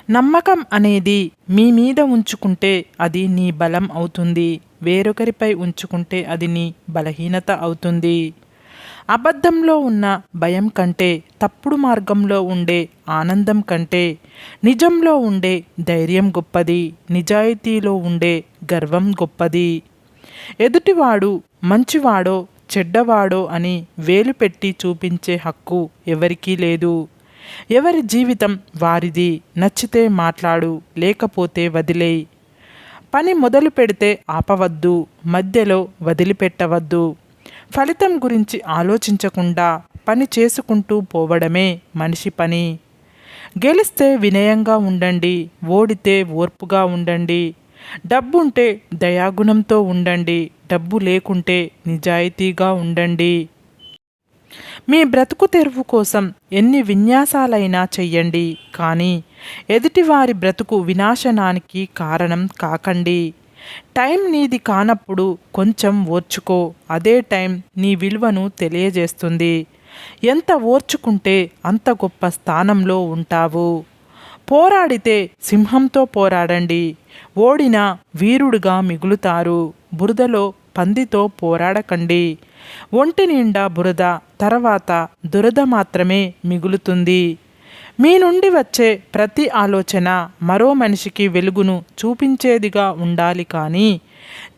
నమ్మకం అనేది మీ మీద ఉంచుకుంటే అది నీ బలం అవుతుంది. వేరొకరిపై ఉంచుకుంటే అది నీ బలహీనత అవుతుంది. అబద్ధంలో ఉన్న భయం కంటే, తప్పుడు మార్గంలో ఉండే ఆనందం కంటే, నిజంలో ఉండే ధైర్యం గొప్పది. నిజాయితీలో ఉండే గర్వం గొప్పది. ఎదుటివాడు మంచివాడో చెడ్డవాడో అని వేలు పెట్టి చూపించే హక్కు ఎవరికీ లేదు. ఎవరి జీవితం వారిది. నచ్చితే మాట్లాడు, లేకపోతే వదిలేయ్. పని మొదలు పెడితే ఆపవద్దు, మధ్యలో వదిలిపెట్టవద్దు. ఫలితం గురించి ఆలోచించకుండా పని చేసుకుంటూ పోవడమే మనిషి పని. గెలిస్తే వినయంగా ఉండండి, ఓడితే ఓర్పుగా ఉండండి. డబ్బుంటే దయాగుణంతో ఉండండి, డబ్బు లేకుంటే నిజాయితీగా ఉండండి. మీ బ్రతుకు తెరువు కోసం ఎన్ని విన్యాసాలైనా చెయ్యండి, కానీ ఎదుటివారి బ్రతుకు వినాశనానికి కారణం కాకండి. టైం నీది కానప్పుడు కొంచెం ఓర్చుకో, అదే టైం నీ విలువను తెలియజేస్తుంది. ఎంత ఓర్చుకుంటే అంత గొప్ప స్థానంలో ఉంటావు. పోరాడితే సింహంతో పోరాడండి, ఓడినా వీరుడుగా మిగులుతారు. బురదలో పందితో పోరాడకండి. ఒంటి నిండా బురద, తర్వాత దురద మాత్రమే మిగులుతుంది. మీ నుండి వచ్చే ప్రతి ఆలోచన మరో మనిషికి వెలుగును చూపించేదిగా ఉండాలి, కానీ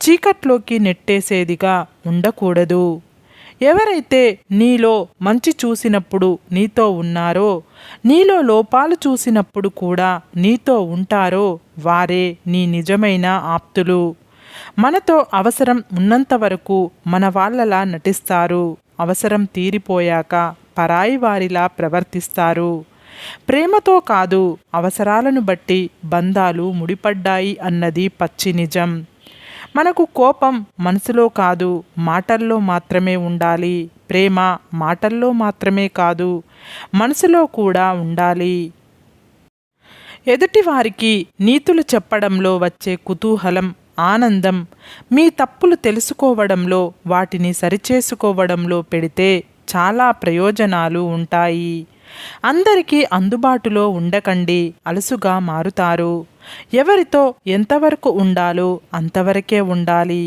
చీకట్లోకి నెట్టేసేదిగా ఉండకూడదు. ఎవరైతే నీలో మంచి చూసినప్పుడు నీతో ఉన్నారో, నీలో లోపాలు చూసినప్పుడు కూడా నీతో ఉంటారో వారే నీ నిజమైన ఆప్తులు. మనతో అవసరం ఉన్నంత వరకు మన వాళ్ళలా నటిస్తారు. అవసరం తీరిపోయాక పరాయి వారిలా ప్రవర్తిస్తారు. ప్రేమతో కాదు, అవసరాలను బట్టి బంధాలు ముడిపడ్డాయి అన్నది పచ్చి నిజం. మనకు కోపం మనసులో కాదు, మాటల్లో మాత్రమే ఉండాలి. ప్రేమ మాటల్లో మాత్రమే కాదు, మనసులో కూడా ఉండాలి. ఎదుటివారికి నీతులు చెప్పడంలో వచ్చే కుతూహలం, ఆనందం మీ తప్పులు తెలుసుకోవడంలో, వాటిని సరిచేసుకోవడంలో పెడితే చాలా ప్రయోజనాలు ఉంటాయి. అందరికీ అందుబాటులో ఉండకండి, అలసుగా మారుతారు. ఎవరితో ఎంతవరకు ఉండాలో అంతవరకే ఉండాలి.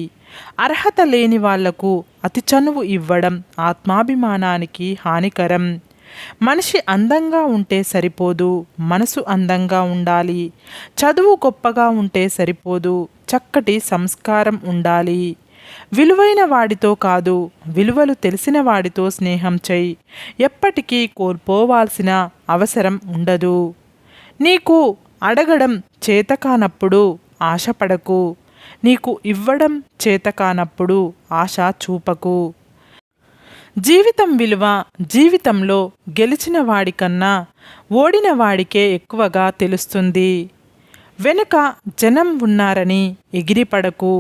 అర్హత లేని వాళ్లకు అతి చనువు ఇవ్వడం ఆత్మాభిమానానికి హానికరం. మనిషి అందంగా ఉంటే సరిపోదు, మనసు అందంగా ఉండాలి. చదువు గొప్పగా ఉంటే సరిపోదు, చక్కటి సంస్కారం ఉండాలి. విలువైన వాడితో కాదు, విలువలు తెలిసిన వాడితో స్నేహం చెయ్యి. ఎప్పటికీ కోల్పోవాల్సిన అవసరం ఉండదు. నీకు అడగడం చేతకానప్పుడు ఆశపడకు, నీకు ఇవ్వడం చేతకానప్పుడు ఆశ చూపకు. జీవితం విలువ జీవితంలో గెలిచిన వాడికన్నా ఓడిన వాడికే ఎక్కువగా తెలుస్తుంది. వెనుక జనం ఉన్నారని ఎగిరిపడకు.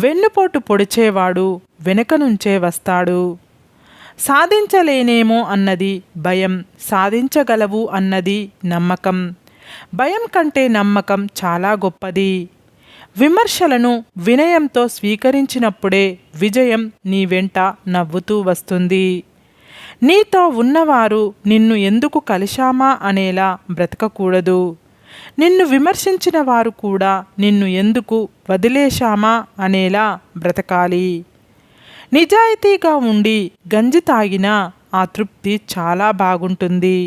వెన్నుపోటు పొడిచేవాడు వెనుక నుంచే వస్తాడు. సాధించలేనేమో అన్నది భయం, సాధించగలవు అన్నది నమ్మకం. భయం కంటే నమ్మకం చాలా గొప్పది. విమర్శలను వినయంతో స్వీకరించినప్పుడే విజయం నీ వెంట నవ్వుతూ వస్తుంది. నీతో ఉన్నవారు నిన్ను ఎందుకు కలిశామా అనేలా బ్రతకకూడదు. నిన్ను విమర్శించిన వారు కూడా నిన్ను ఎందుకు వదిలేశామా అనేలా బ్రతకాలి. నిజాయితీగా ఉండి గంజి తాగినా ఆ తృప్తి చాలా బాగుంటుంది.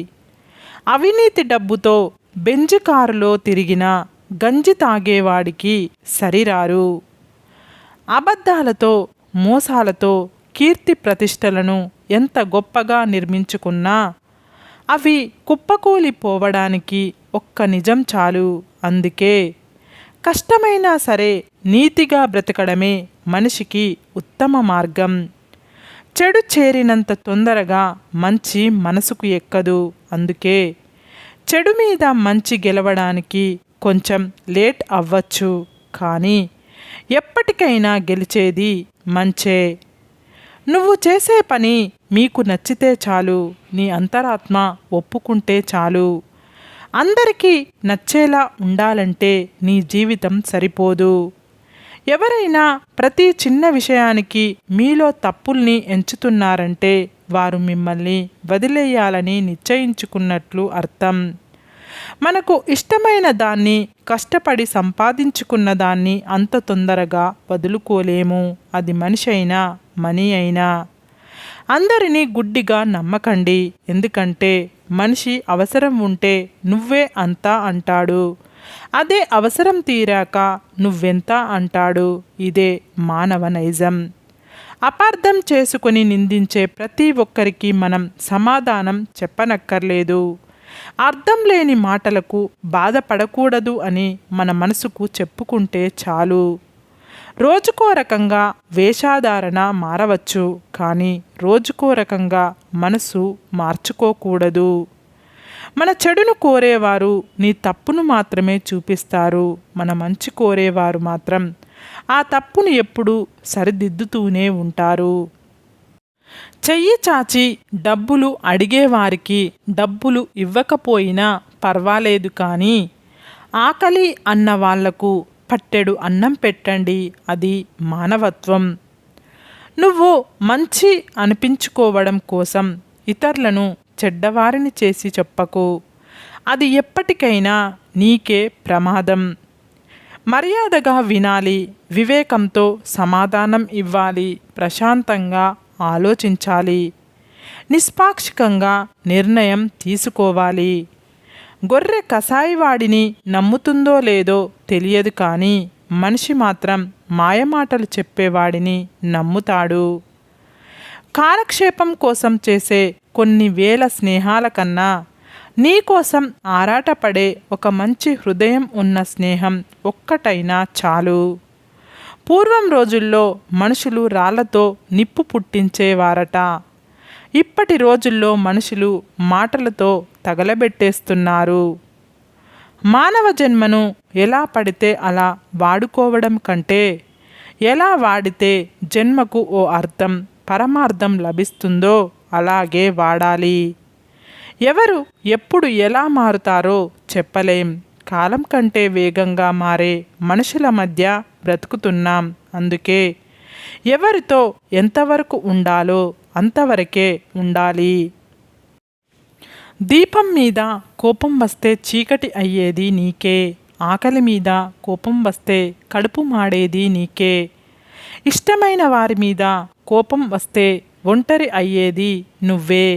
అవినీతి డబ్బుతో బెంజ్ కారులో తిరిగిన గంజి తాగేవాడికి సరిరారు. అబద్ధాలతో మోసాలతో కీర్తి ప్రతిష్టలను ఎంత గొప్పగా నిర్మించుకున్నా అవి కుప్పకూలిపోవడానికి ఒక్క నిజం చాలు. అందుకే కష్టమైనా సరే నీతిగా బ్రతకడమే మనిషికి ఉత్తమ మార్గం. చెడు చేరినంత తొందరగా మంచి మనసుకు ఎక్కదు. అందుకే చెడు మీద మంచి గెలవడానికి కొంచెం లేట్ అవ్వచ్చు, కానీ ఎప్పటికైనా గెలిచేది మంచే. నువ్వు చేసే పని మీకు నచ్చితే చాలు, నీ అంతరాత్మ ఒప్పుకుంటే చాలు. అందరికీ నచ్చేలా ఉండాలంటే నీ జీవితం సరిపోదు. ఎవరైనా ప్రతి చిన్న విషయానికి మీలో తప్పుల్ని ఎంచుతున్నారంటే వారు మిమ్మల్ని వదిలేయాలని నిశ్చయించుకున్నట్లు అర్థం. మనకు ఇష్టమైన దాన్ని, కష్టపడి సంపాదించుకున్న దాన్ని అంత తొందరగా వదులుకోలేము. అది మనిషి అయినా, మనీ అయినా. అందరినీ గుడ్డిగా నమ్మకండి. ఎందుకంటే మనిషి అవసరం ఉంటే నువ్వే అంతా అంటాడు. అదే అవసరం తీరాక నువ్వెంత అంటాడు. ఇదే మానవ నైజం. అపార్థం చేసుకొని నిందించే ప్రతి ఒక్కరికి మనం సమాధానం చెప్పనక్కర్లేదు. అర్థం లేని మాటలకు బాధపడకూడదు అని మన మనసుకు చెప్పుకుంటే చాలు. రోజుకో రకంగా వేషధారణ మారవచ్చు, కానీ రోజుకో రకంగా మనసు మార్చుకోకూడదు. మన చెడును కోరేవారు నీ తప్పును మాత్రమే చూపిస్తారు. మన మంచి కోరేవారు మాత్రం ఆ తప్పును ఎప్పుడూ సరిదిద్దుతూనే ఉంటారు. చెయ్యి చాచి డబ్బులు అడిగేవారికి డబ్బులు ఇవ్వకపోయినా పర్వాలేదు, కానీ ఆకలి అన్న వాళ్లకు పట్టెడు అన్నం పెట్టండి. అది మానవత్వం. నువ్వు మంచి అనిపించుకోవడం కోసం ఇతరులను చెడ్డవారిని చేసి చెప్పకు. అది ఎప్పటికైనా నీకే ప్రమాదం. మర్యాదగా వినాలి, వివేకంతో సమాధానం ఇవ్వాలి, ప్రశాంతంగా ఆలోచించాలి, నిష్పాక్షికంగా నిర్ణయం తీసుకోవాలి. గొర్రె కసాయివాడిని నమ్ముతుందో లేదో తెలియదు, కానీ మనిషి మాత్రం మాయమాటలు చెప్పేవాడిని నమ్ముతాడు. కాలక్షేపం కోసం చేసే కొన్ని వేల స్నేహాల కన్నా నీకోసం ఆరాటపడే ఒక మంచి హృదయం ఉన్న స్నేహం ఒక్కటైనా చాలు. పూర్వం రోజుల్లో మనుషులు రాళ్లతో నిప్పు పుట్టించేవారట. ఇప్పటి రోజుల్లో మనుషులు మాటలతో తగలబెట్టేస్తున్నారు. మానవ జన్మను ఎలా పడితే అలా వాడుకోవడం కంటే, ఎలా వాడితే జన్మకు ఓ అర్థం, పరమార్థం లభిస్తుందో అలాగే వాడాలి. ఎవరు ఎప్పుడు ఎలా మారుతారో చెప్పలేం. కాలం కంటే వేగంగా మారే మనుషుల మధ్య బ్రతుకుతున్నాం. అందుకే ఎవరితో ఎంతవరకు ఉండాలో అంతవరకే ఉండాలి. దీపం మీద కోపం వస్తే చీకటి అయ్యేది నీకే. ఆకలి మీద కోపం వస్తే కడుపు మాడేది నీకే. ఇష్టమైన వారి మీద కోపం వస్తే ఒంటరి అయ్యేది నువ్వే.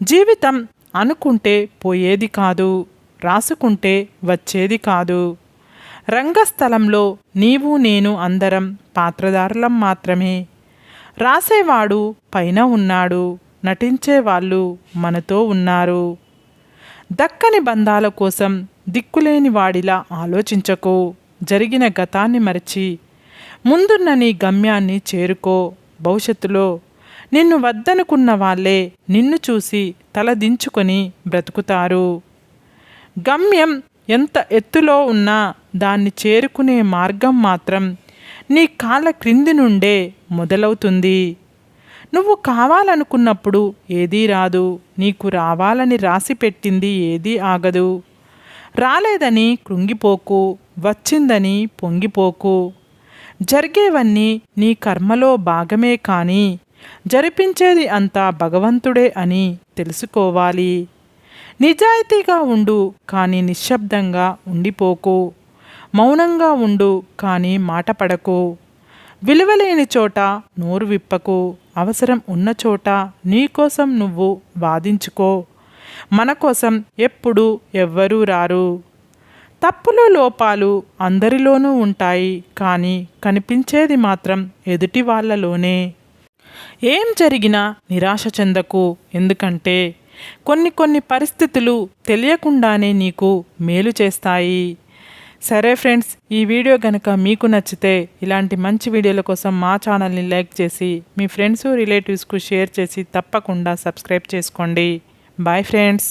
జీవితం అనుకుంటే పోయేది కాదు, రాసుకుంటే వచ్చేది కాదు. రంగస్థలంలో నీవు నేను అందరం పాత్రధారులం మాత్రమే. రాసేవాడు పైన ఉన్నాడు, నటించేవాళ్ళు మనతో ఉన్నారు. దక్కని బంధాల కోసం దిక్కులేని వాడిలా ఆలోచించకు. జరిగిన గతాన్ని మరచి ముందున్న నీ గమ్యాన్ని చేరుకో. భవిష్యత్తులో నిన్ను వద్దనుకున్న వాళ్ళే నిన్ను చూసి తలదించుకొని బ్రతుకుతారు. గమ్యం ఎంత ఎత్తులో ఉన్నా దాన్ని చేరుకునే మార్గం మాత్రం నీ కాళ్ళ క్రింది నుండే మొదలవుతుంది. నువ్వు కావాలనుకున్నప్పుడు ఏదీ రాదు. నీకు రావాలని రాసి పెట్టింది ఏదీ ఆగదు. రాలేదని కృంగిపోకు, వచ్చిందని పొంగిపోకు. జరిగేవన్నీ నీ కర్మలో భాగమే, కానీ జరిపించేది అంతా భగవంతుడే అని తెలుసుకోవాలి. నిజాయితీగా ఉండు, కానీ నిశ్శబ్దంగా ఉండిపోకు. మౌనంగా ఉండు, కానీ మాట పడకు. విలువలేని చోట నోరు విప్పకు. అవసరం ఉన్న చోట నీకోసం నువ్వు వాదించుకో. మన కోసం ఎప్పుడు ఎవ్వరూ రారు. తప్పులు లోపాలు అందరిలోనూ ఉంటాయి, కానీ కనిపించేది మాత్రం ఎదుటి వాళ్ళలోనే. ఏం జరిగినా నిరాశ చెందకు. ఎందుకంటే కొన్ని పరిస్థితులు తెలియకుండానే నీకు మేలు చేస్తాయి. సరే ఫ్రెండ్స్, ఈ వీడియో కనుక మీకు నచ్చితే ఇలాంటి మంచి వీడియోల కోసం మా ఛానల్ని లైక్ చేసి మీ ఫ్రెండ్స్ రిలేటివ్స్కు షేర్ చేసి తప్పకుండా సబ్స్క్రైబ్ చేసుకోండి. Bye friends.